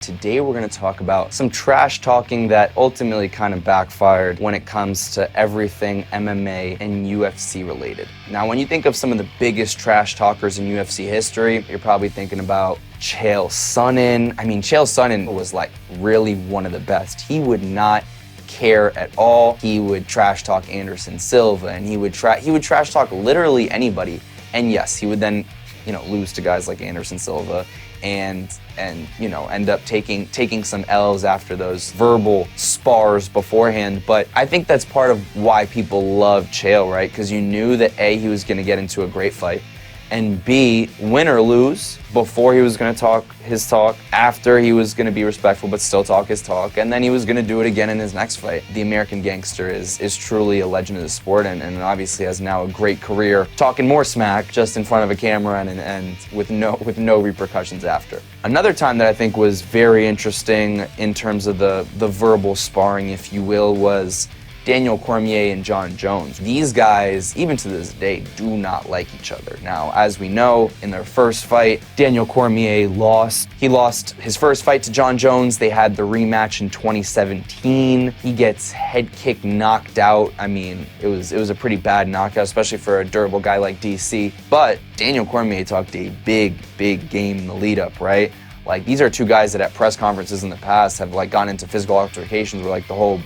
Today we're going to talk about some trash talking that ultimately kind of backfired when it comes to everything MMA and UFC related. Now, when you think of some of the biggest trash talkers in UFC history, you're probably thinking about Chael Sonnen. I mean, Chael Sonnen was like really one of the best. He would not care at all. He would trash talk Anderson Silva, and he would trash talk literally anybody. And yes, he would then, lose to guys like Anderson Silva and end up taking some L's after those verbal spars beforehand. But I think that's part of why people love Chael, right? Because you knew that A, he was going to get into a great fight, and B, win or lose, before he was going to talk his talk, after he was going to be respectful but still talk his talk, and then he was going to do it again in his next fight. The American Gangster is truly a legend of the sport, and obviously has now a great career talking more smack just in front of a camera and with no repercussions after. Another time that I think was very interesting in terms of the verbal sparring, if you will, was Daniel Cormier and Jon Jones. These guys, even to this day, do not like each other. Now, as we know, in their first fight, Daniel Cormier lost. He lost his first fight to Jon Jones. They had the rematch in 2017. He gets head kick knocked out. I mean, it was a pretty bad knockout, especially for a durable guy like DC. But Daniel Cormier talked a big game in the lead up, right? Like, these are two guys that at press conferences in the past have like gone into physical altercations where like the whole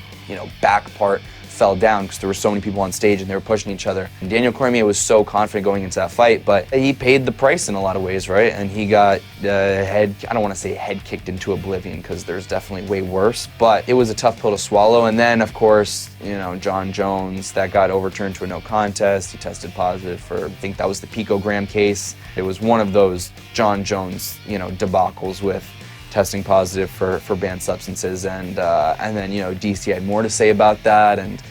back part fell down because there were so many people on stage and they were pushing each other. And Daniel Cormier was so confident going into that fight, but he paid the price in a lot of ways, right? And he got I don't want to say head kicked into oblivion because there's definitely way worse, but it was a tough pill to swallow. And then, of course, Jon Jones, that got overturned to a no contest. He tested positive for, I think that was the picogram case. It was one of those Jon Jones, debacles with testing positive for banned substances, and then DC had more to say about that, and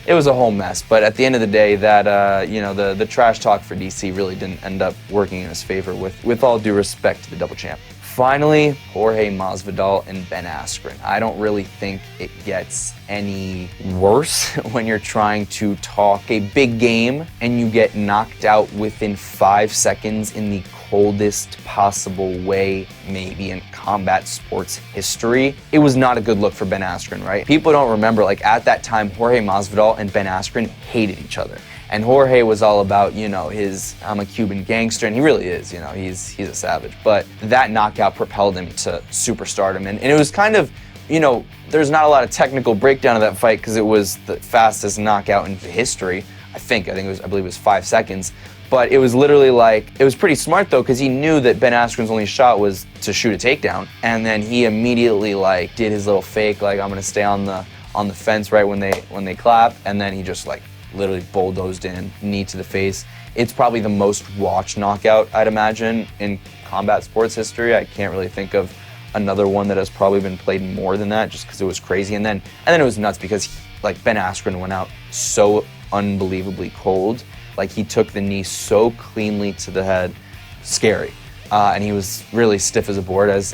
it was a whole mess. But at the end of the day, that the trash talk for DC really didn't end up working in his favor, with all due respect to the double champ. Finally, Jorge Masvidal and Ben Askren. I don't really think it gets any worse when you're trying to talk a big game and you get knocked out within 5 seconds in the coldest possible way, maybe in combat sports history. It was not a good look for Ben Askren, right? People don't remember, like at that time, Jorge Masvidal and Ben Askren hated each other. And Jorge was all about, his I'm a Cuban gangster, and he really is, he's a savage. But that knockout propelled him to superstardom. And it was kind of, there's not a lot of technical breakdown of that fight because it was the fastest knockout in history. I believe it was 5 seconds. But it was literally like, it was pretty smart though, because he knew that Ben Askren's only shot was to shoot a takedown. And then he immediately did his little fake, I'm gonna stay on the fence right when they clap. And then he just literally bulldozed in, knee to the face. It's probably the most watched knockout, I'd imagine, in combat sports history. I can't really think of another one that has probably been played more than that, just because it was crazy. And then it was nuts because Ben Askren went out so unbelievably cold. He took the knee so cleanly to the head, scary. And he was really stiff as a board, as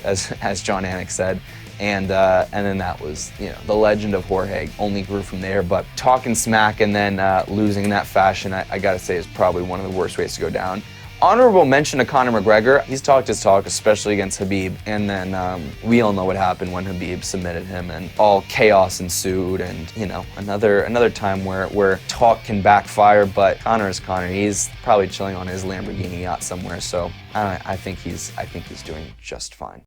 John Anik said. And then that was, the legend of Jorge only grew from there. But talking smack and then losing in that fashion, I gotta say, is probably one of the worst ways to go down. Honorable mention to Conor McGregor. He's talked his talk, especially against Khabib. And then we all know what happened when Khabib submitted him and all chaos ensued. And, another time where talk can backfire. But Conor is Conor. He's probably chilling on his Lamborghini yacht somewhere. So I think he's doing just fine.